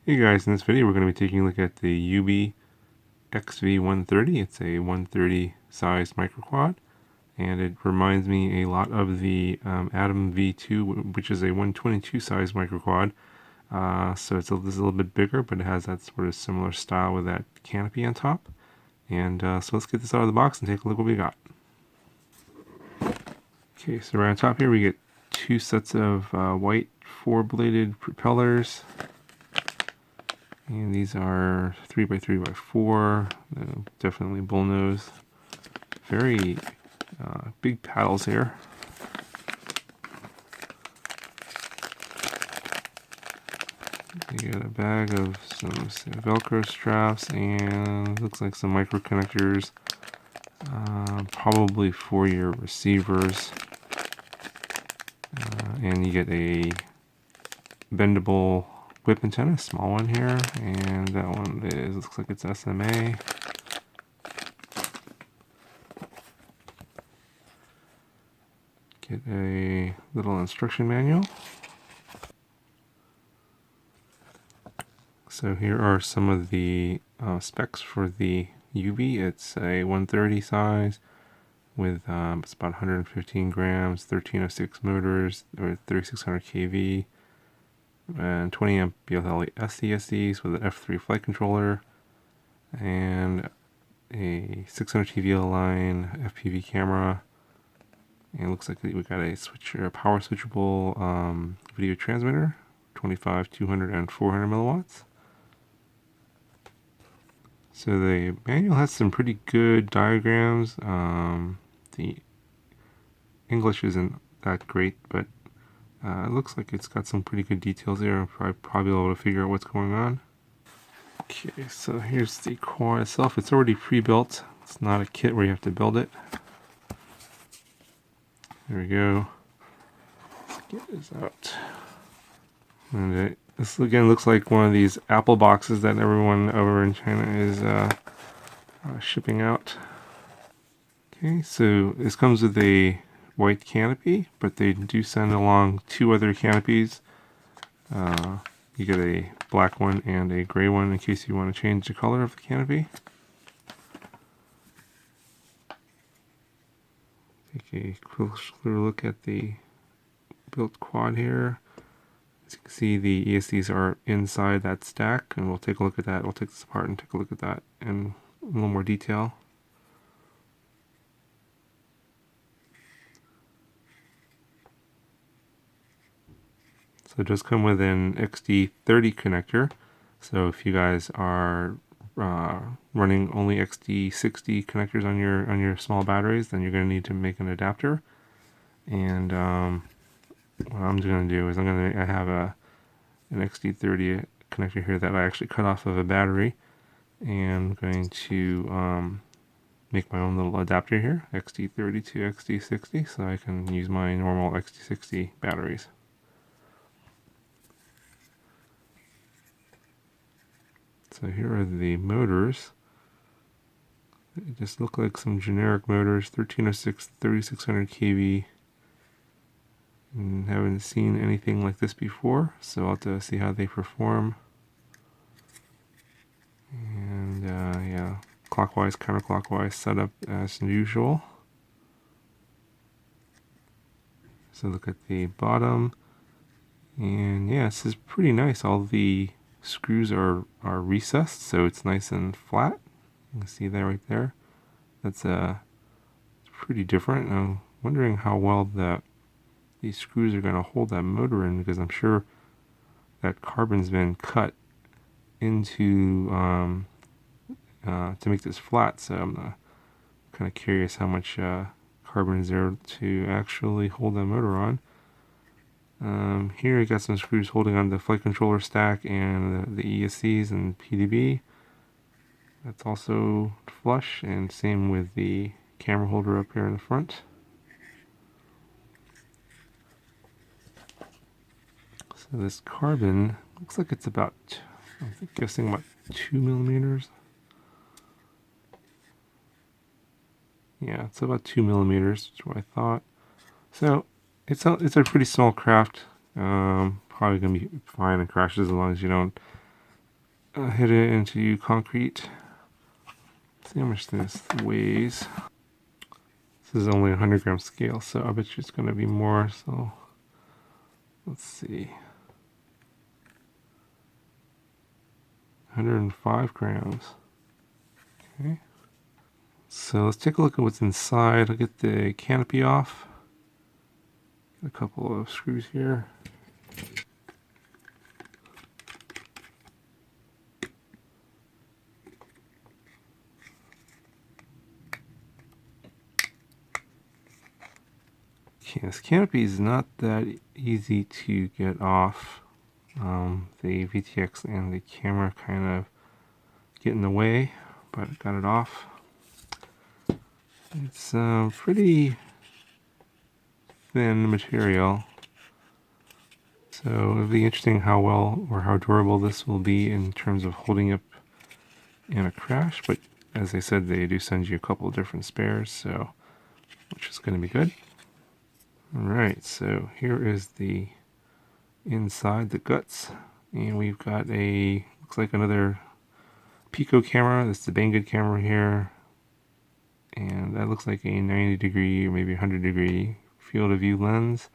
Hey guys, in this video we're going to be taking a look at the Youbi XV-130. It's a 130 size microquad, and it reminds me a lot of the Atom V2, which is a 122 size microquad. So it's this is a little bit bigger, but it has that sort of similar style with that canopy on top. And so let's get this out of the box and take a look what we got. Okay, so right on top here we get two sets of white 4-bladed propellers. And these are 3x3x4, definitely bullnose. Very big paddles here. You got a bag of some Velcro straps and looks like some micro connectors, probably for your receivers. And you get a bendable whip antenna, small one here, and that one looks like it's SMA. Get a little instruction manual. So here are some of the specs for the Youbi. It's a 130 size with it's about 115 grams, 1306 motors, or 3600 kV, and 20 amp BLE SDSDs with an F3 flight controller, and a 600 TVL line FPV camera. And it looks like we got a power switchable video transmitter, 25, 200, and 400 milliwatts. So the manual has some pretty good diagrams. The English isn't that great, but it looks like it's got some pretty good details there. I'll probably be able to figure out what's going on. Okay, so here's the quad itself. It's already pre-built. It's not a kit where you have to build it. There we go. Let's get this out. And this again looks like one of these Apple boxes that everyone over in China is shipping out. Okay, so this comes with a white canopy, but they do send along two other canopies. You get a black one and a gray one in case you want to change the color of the canopy. Take a closer look at the built quad here. As you can see, the ESCs are inside that stack, and we'll take a look at that. We'll take this apart and take a look at that in a little more detail. So it does come with an XD30 connector. So if you guys are running only XD60 connectors on your small batteries, then you're going to need to make an adapter. And what I'm going to do is I have an XD30 connector here that I actually cut off of a battery, and I'm going to make my own little adapter here, XD30 to XD60, so I can use my normal XD60 batteries. So here are the motors. They just look like some generic motors, 1306, 3600 kV. And haven't seen anything like this before, so I'll have to see how they perform. And yeah, clockwise, counterclockwise setup as usual. So look at the bottom, and yeah, this is pretty nice. All the screws are recessed, so it's nice and flat. You can see that right there. That's pretty different. I'm wondering how well these screws are going to hold that motor in, because I'm sure that carbon's been cut into to make this flat. So I'm kind of curious how much carbon is there to actually hold that motor on. Here I got some screws holding on the flight controller stack and the ESCs and PDB. That's also flush, and same with the camera holder up here in the front. So this carbon looks like it's about, I'm guessing about 2 millimeters. Yeah, it's about 2 millimeters, that's what I thought. So it's a pretty small craft. Probably gonna be fine in crashes as long as you don't hit it into concrete. See how much this weighs. This is only a 100-gram scale, so I bet you it's going to be more. So let's see. 105 grams. Okay. So let's take a look at what's inside. I'll get the canopy off. Get a couple of screws here. Okay, this canopy is not that easy to get off. The VTX and the camera kind of get in the way, but I got it off. It's pretty thin material, so it'll be interesting how well or how durable this will be in terms of holding up in a crash. But as I said, they do send you a couple of different spares, so which is going to be good. Alright, so here is the inside, the guts, and we've got a, looks like another Pico camera. This is the Banggood camera here, and that looks like a 90 degree or maybe 100 degree field of view lens.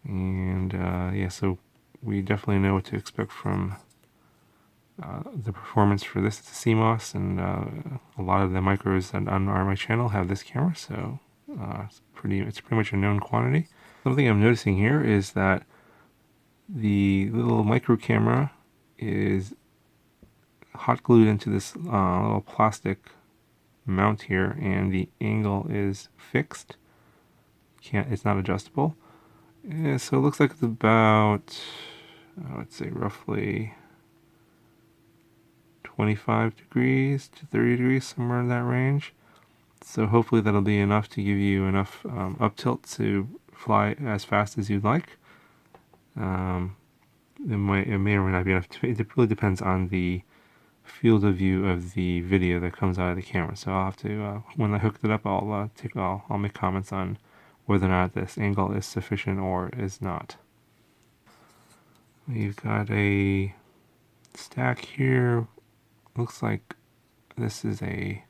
And yeah, so we definitely know what to expect from the performance for this. It's a CMOS, and a lot of the micros that on my channel have this camera, so it's pretty much a known quantity. Something I'm noticing here is that the little micro camera is hot glued into this little plastic mount here, and the angle is fixed. It's not adjustable. Yeah, so it looks like it's about, I would say roughly 25 degrees to 30 degrees, somewhere in that range. So hopefully that'll be enough to give you enough up tilt to fly as fast as you'd like. It may or may not be enough. It really depends on the field of view of the video that comes out of the camera. So I'll have to, when I hook it up, I'll make comments on whether or not this angle is sufficient or is not. We've got a stack here. Looks like this is a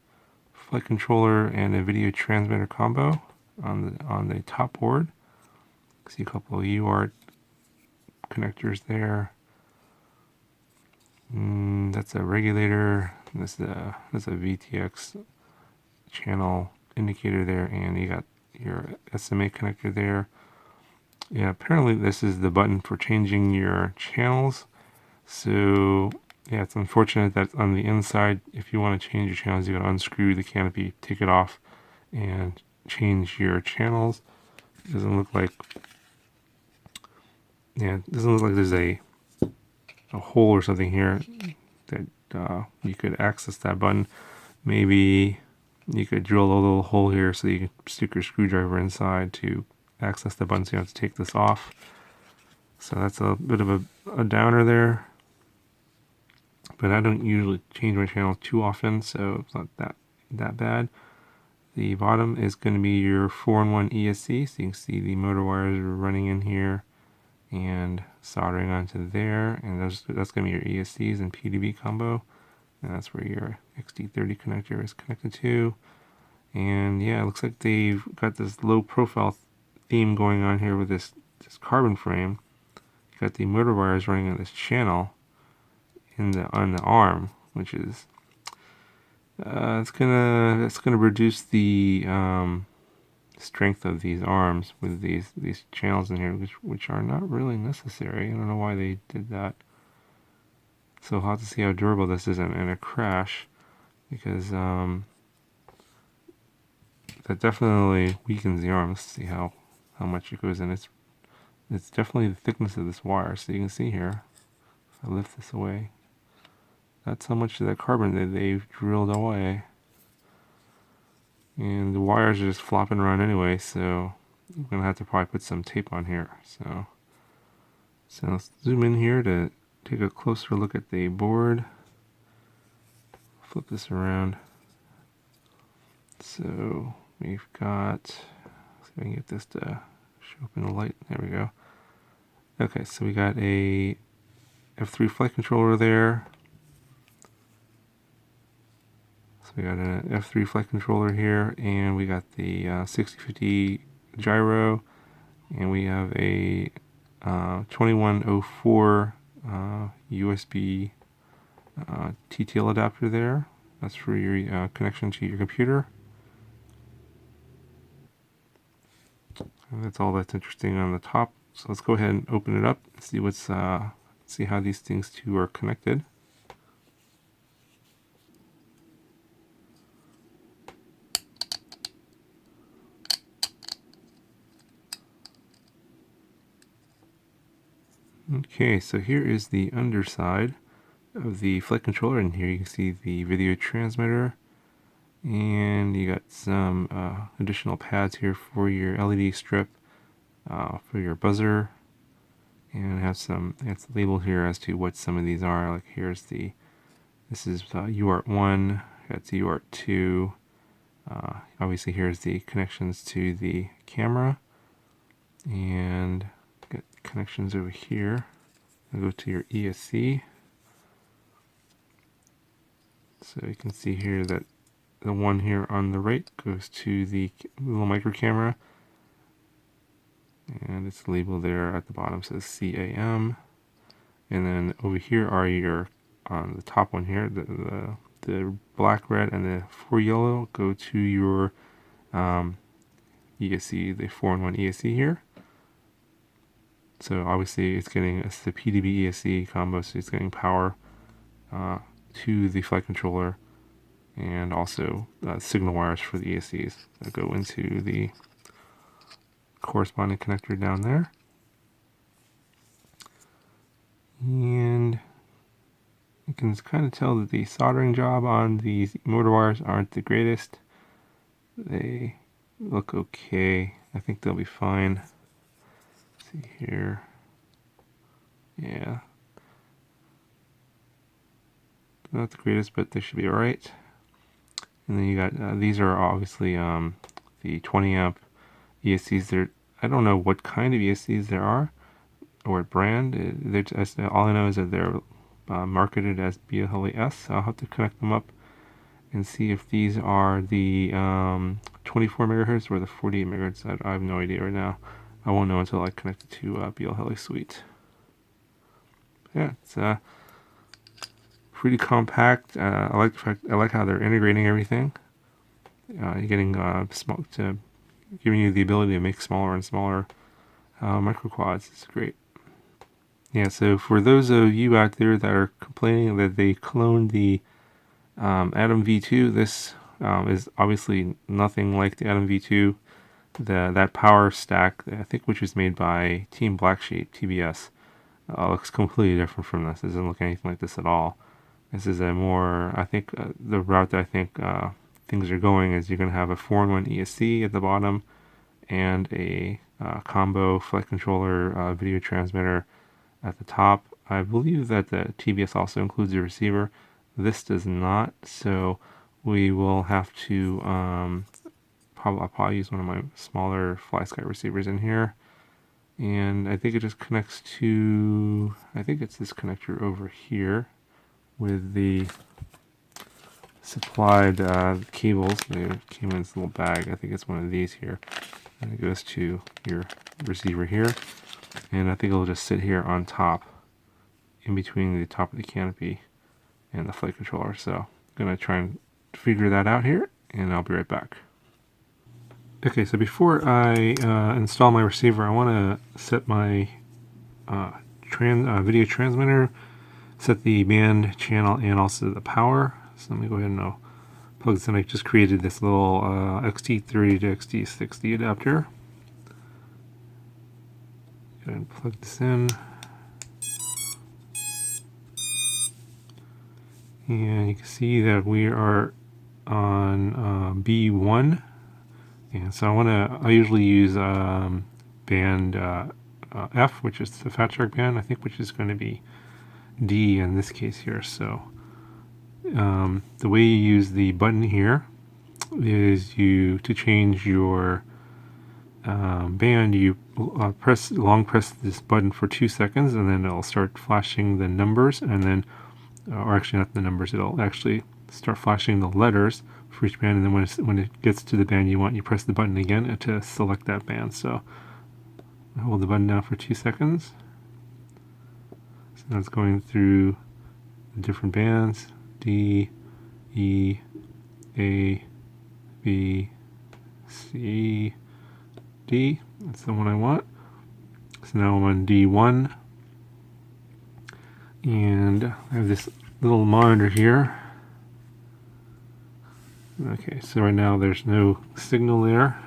flight controller and a video transmitter combo on the top board. See a couple of UART connectors there. That's a regulator. That's a VTX channel indicator there, and you got your SMA connector there. Yeah, apparently this is the button for changing your channels. So yeah, it's unfortunate that on the inside, if you want to change your channels, you got to unscrew the canopy, take it off, and change your channels. It doesn't look like, yeah, it doesn't look like there's a hole or something here that you could access that button. Maybe you could drill a little hole here so you can stick your screwdriver inside to access the button, so you have to take this off. So that's a bit of a downer there. But I don't usually change my channel too often, so it's not that bad. The bottom is going to be your 4-in-1 ESC, so you can see the motor wires are running in here and soldering onto there, and that's going to be your ESCs and PDB combo, and that's where your XD30 connector is connected to. And yeah, it looks like they've got this low profile theme going on here with this carbon frame. You've got the motor wires running on this channel on the arm, which is it's gonna reduce the strength of these arms with these channels in here, which are not really necessary. I don't know why they did that. So we'll have to see how durable this is in a crash, because that definitely weakens the arm. Let's see how much it goes in. It's definitely the thickness of this wire. So you can see here, if I lift this away, that's how much of that carbon that they've drilled away. And the wires are just flopping around anyway, so I'm going to have to probably put some tape on here. So let's zoom in here to take a closer look at the board. Flip this around. So we've got, let's see if I can get this to show up in the light. There we go. Okay, so we got a F3 flight controller there. So we got an F3 flight controller here, and we got the 6050 gyro, and we have a 2104 USB TTL adapter there. That's for your connection to your computer. And that's all that's interesting on the top. So let's go ahead and open it up and see what's see how these things two are connected. Okay, so here is the underside of the flight controller, and here you can see the video transmitter, and you got some additional pads here for your LED strip, for your buzzer, and have some, it's labeled here as to what some of these are. Like here's this is UART1, that's UART2. Obviously here's the connections to the camera, and got connections over here. I'll go to your ESC. So you can see here that the one here on the right goes to the little micro camera, and it's labeled there at the bottom, says CAM. And then over here are your, on the top one here, the black, red, and the 4 yellow go to your ESC, the 4-in-1 ESC here. So obviously it's getting, it's the PDB ESC combo, so it's getting power to the flight controller, and also signal wires for the ESCs that go into the corresponding connector down there. And you can kind of tell that the soldering job on these motor wires aren't the greatest. They look okay. I think they'll be fine. Let's see here. Yeah. Not the greatest, but they should be alright. And then you got, these are obviously the 20 amp ESCs. I don't know what kind of ESCs there are, or what brand. They're just, all I know is that they're marketed as BLS. I'll have to connect them up and see if these are the 24 megahertz or the 48 megahertz. I have no idea right now. I won't know until I connect it to BLHeli Suite. Yeah, it's pretty compact. I like the fact, I like how they're integrating everything. You're getting giving you the ability to make smaller and smaller micro quads. It's great. Yeah, so for those of you out there that are complaining that they cloned the Atom V2, this is obviously nothing like the Atom V2. That power stack, I think, which was made by Team Blacksheep, TBS, looks completely different from this. It doesn't look anything like this at all. This is a more, I think, the route that I think things are going is you're going to have a 4-in-1 ESC at the bottom and a combo flight controller video transmitter at the top. I believe that the TBS also includes a receiver. This does not, so we will have to I'll probably use one of my smaller FlySky receivers in here, and I think it just connects to, I think it's this connector over here with the supplied cables. They came in this little bag. I think it's one of these here, and it goes to your receiver here, and I think it'll just sit here on top, in between the top of the canopy and the flight controller. So I'm gonna try and figure that out here, and I'll be right back. Okay, so before I install my receiver, I want to set my video transmitter, set the band channel, and also the power. So let me go ahead and plug this in. I just created this little XT30 to XT60 adapter. Go ahead and plug this in. And you can see that we are on B1. And so I usually use band F, which is the Fat Shark band, I think, which is going to be D in this case here. So the way you use the button here is to change your band, you long press this button for 2 seconds, and then it'll start flashing the numbers, and then, or actually not the numbers, it'll actually start flashing the letters for each band, and then when it gets to the band you want, you press the button again to select that band. So I hold the button down for 2 seconds. So now it's going through the different bands, D, E, A, B, C, D. That's the one I want. So now I'm on D1, and I have this little monitor here. Okay, so right now there's no signal there,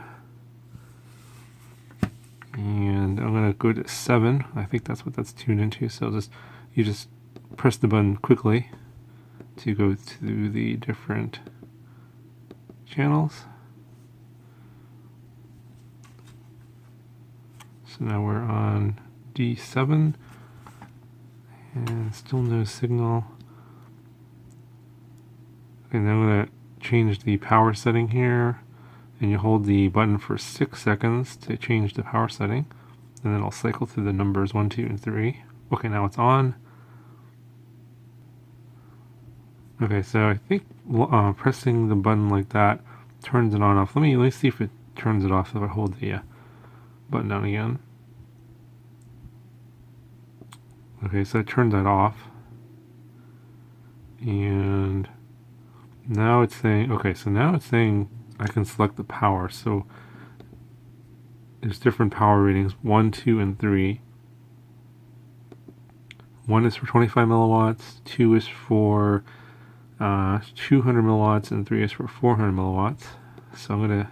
and I'm going to go to 7. I think that's what that's tuned into. So you just press the button quickly to go through the different channels. So now we're on D7, and still no signal. Okay, now I'm going to change the power setting here, and you hold the button for 6 seconds to change the power setting, and then I'll cycle through the numbers 1, 2, and 3. Okay, now it's on. Okay, so I think pressing the button like that turns it on off. Let me see if it turns it off if I hold the button down again. Okay, so I turned that off, and now it's saying, okay, so now it's saying I can select the power. So there's different power ratings, 1, 2, and 3. 1 is for 25 milliwatts, 2 is for 200 milliwatts, and 3 is for 400 milliwatts. So I'm going to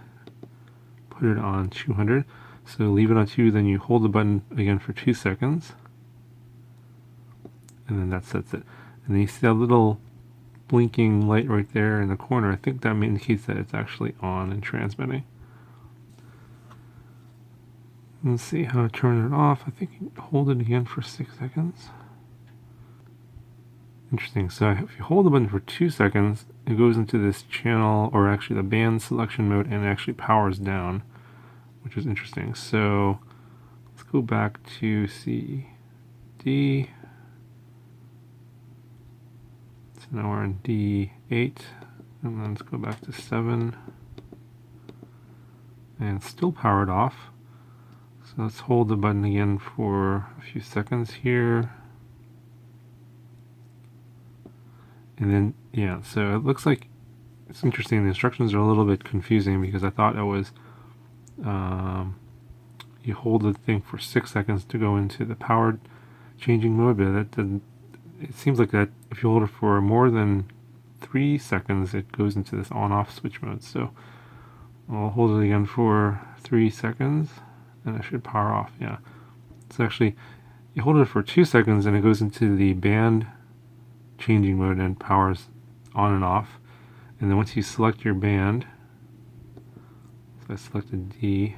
put it on 200. So leave it on 2, then you hold the button again for 2 seconds. And then that sets it. And then you see that little blinking light right there in the corner. I think that indicates that it's actually on and transmitting. Let's see how to turn it off. I think you hold it again for 6 seconds. Interesting. So if you hold the button for 2 seconds, it goes into this channel, or actually the band selection mode, and it actually powers down, which is interesting. So let's go back to C, D. So now we're on D8, and then let's go back to 7, and still powered off. So let's hold the button again for a few seconds here. And then, yeah, so it looks like it's interesting. The instructions are a little bit confusing because I thought it was you hold the thing for 6 seconds to go into the power changing mode, but that doesn't. It seems like that if you hold it for more than 3 seconds, it goes into this on-off switch mode. So I'll hold it again for 3 seconds, and it should power off. Yeah, it's actually, you hold it for 2 seconds, and it goes into the band changing mode and powers on and off. And then once you select your band, so I selected D,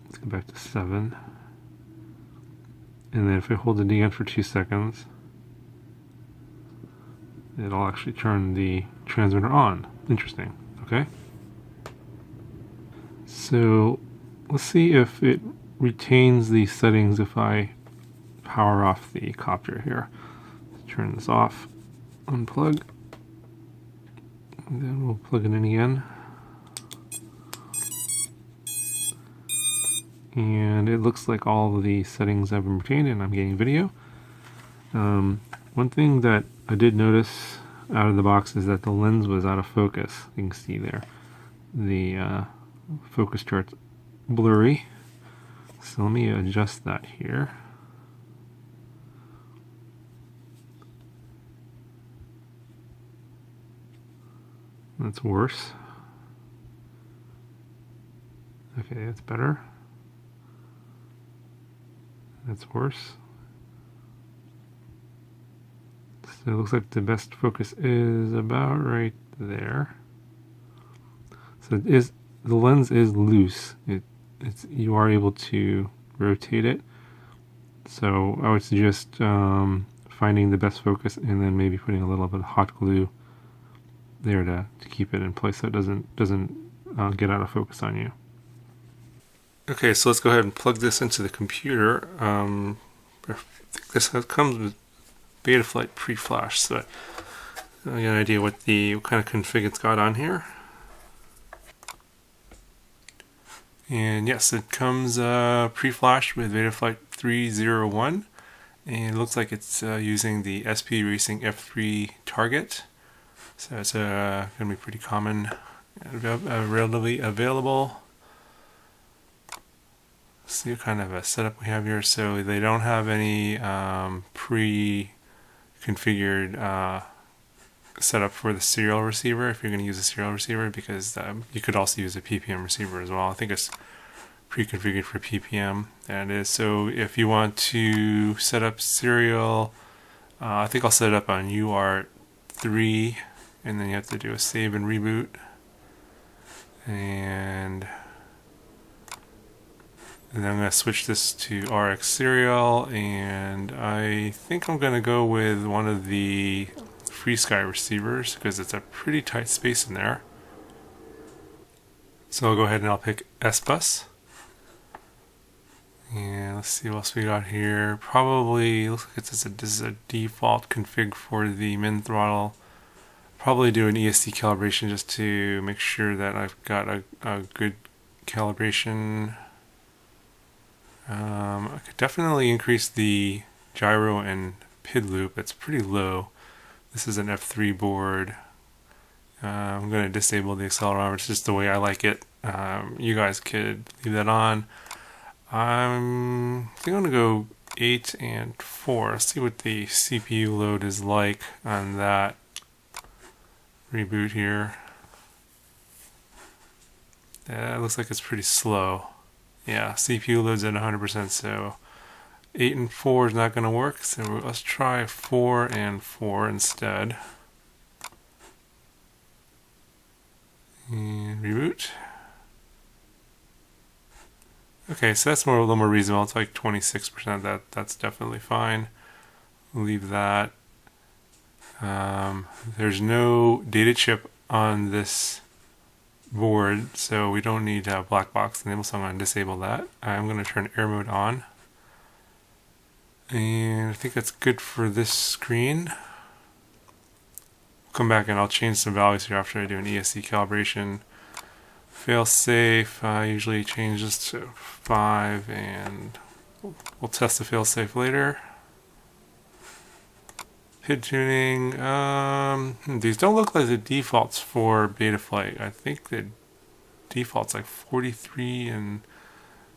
let's go back to 7, and then if I hold the D again for 2 seconds, it'll actually turn the transmitter on. Interesting. Okay. So let's see if it retains these settings if I power off the copter here. Let's turn this off, unplug, and then we'll plug it in again. And it looks like all of the settings have been retained, and I'm getting video. One thing that I did notice out of the box is that the lens was out of focus. You can see there. The focus chart's blurry. So let me adjust that here. That's worse. Okay, that's better. That's worse. So it looks like the best focus is about right there. So it is, the lens is loose. You are able to rotate it. So I would suggest finding the best focus and then maybe putting a little bit of hot glue there to keep it in place so it doesn't get out of focus on you. Okay, so let's go ahead and plug this into the computer. I think this comes with Betaflight pre-flash, so I get an idea what kind of config it's got on here. And yes, it comes pre-flashed with Betaflight 3.0.1, and it looks like it's using the SP Racing F3 target. So it's going to be pretty common, relatively available. Let's see what kind of a setup we have here. So they don't have any pre-configured setup for the serial receiver if you're going to use a serial receiver, because you could also use a PPM receiver as well. I think it's pre-configured for PPM, and it is. So if you want to set up serial, I think I'll set it up on UART3, and then you have to do a save and reboot, and then I'm going to switch this to RX serial, and I think I'm going to go with one of the FreeSky receivers because it's a pretty tight space in there. So I'll go ahead and I'll pick S-Bus. And let's see what else we got here. Probably looks like this is a default config for the min throttle. Probably do an ESC calibration just to make sure that I've got a good calibration. I could definitely increase the gyro and PID loop. It's pretty low. This is an F3 board. I'm going to disable the accelerometer. It's just the way I like it. You guys could leave that on. I think I'm going to go 8 and 4. Let's see what the CPU load is like on that reboot here. That looks like it's pretty slow. Yeah, CPU loads at 100%, so 8 and 4 is not going to work, so let's try 4 and 4 instead. And reboot. Okay, so that's a little more reasonable. It's like 26%. That's definitely fine. We'll leave that. There's no data chip on this board, so we don't need a black box enable, so I'm going to disable that. I'm going to turn air mode on. And I think that's good for this screen. Come back and I'll change some values here after I do an ESC calibration. Failsafe, I usually change this to 5, and we'll test the failsafe later. PID tuning, these don't look like the defaults for Betaflight. I think the default's like 43 and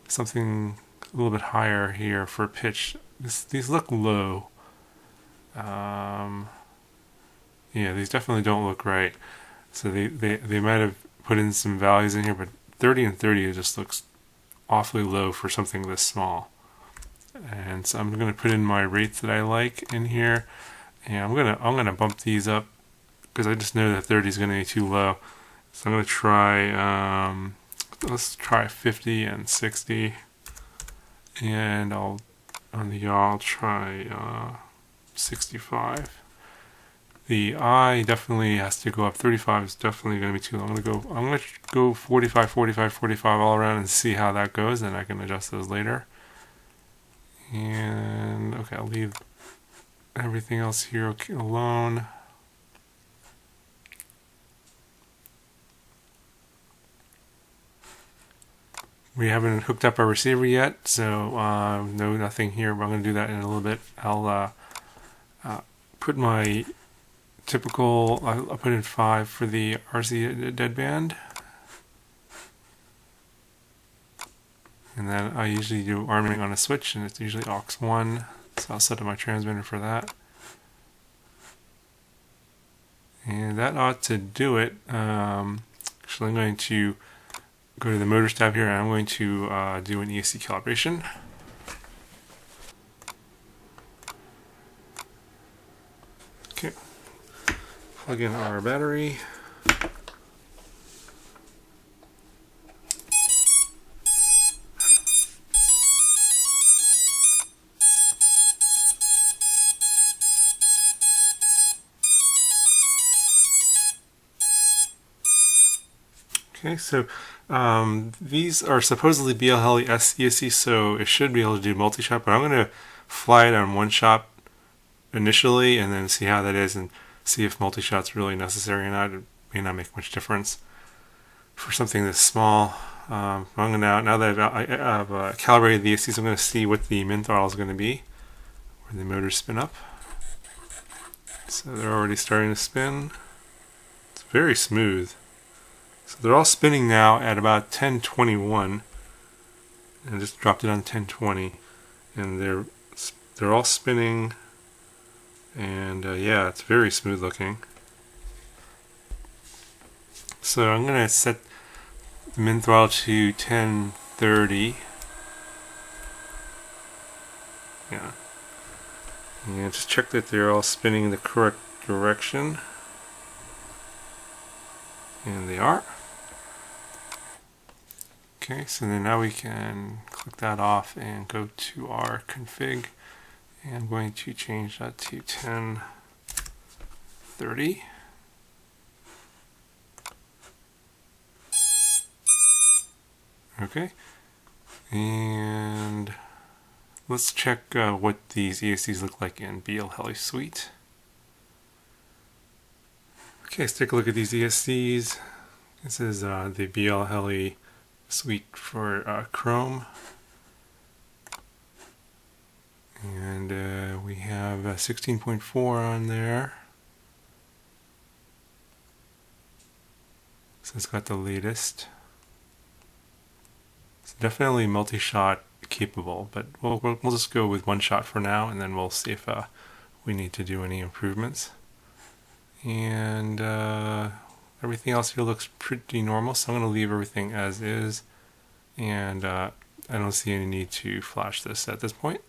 something a little bit higher here for pitch. These look low. Yeah, these definitely don't look right. So they might have put in some values in here, but 30 and 30 just looks awfully low for something this small. And so I'm going to put in my rates that I like in here, and I'm gonna bump these up because I just know that 30 is going to be too low. So I'm going to try let's try 50 and 60, and on the yaw I'll try 65. The I definitely has to go up. 35 is definitely going to be too low. I'm going to go 45, 45, 45 all around and see how that goes, and I can adjust those later. And okay, I'll leave everything else here alone. We haven't hooked up our receiver yet, so nothing here, but I'm going to do that in a little bit. I'll put my typical, I'll put in 5 for the RC deadband. And then I usually do arming on a switch, and it's usually aux 1, so I'll set up my transmitter for that. And that ought to do it. Actually, I'm going to go to the motors tab here, and I'm going to do an ESC calibration. Okay, plug in our battery. Okay, so these are supposedly BLHeli ESCs, so it should be able to do multi-shot, but I'm going to fly it on one shot initially and then see how that is and see if multi-shot's really necessary or not. It may not make much difference for something this small. I'm going to, now that I've calibrated the ESCs, I'm going to see what the min throttle is going to be, where the motors spin up. So they're already starting to spin. It's very smooth. So they're all spinning now at about 1021, and I just dropped it on 1020, and they're all spinning, and yeah, it's very smooth looking. So I'm gonna set the min throttle to 1030. Yeah, and just check that they're all spinning in the correct direction, and they are. Okay, so then now we can click that off and go to our config, and I'm going to change that to 1030. Okay, and let's check what these ESCs look like in BLHeli Suite. Okay, let's take a look at these ESCs. This is the BLHeli Suite for Chrome. And we have 16.4 on there. So it's got the latest. It's definitely multi-shot capable, but we'll just go with one shot for now, and then we'll see if we need to do any improvements. And everything else here looks pretty normal, so I'm going to leave everything as is, and I don't see any need to flash this at this point.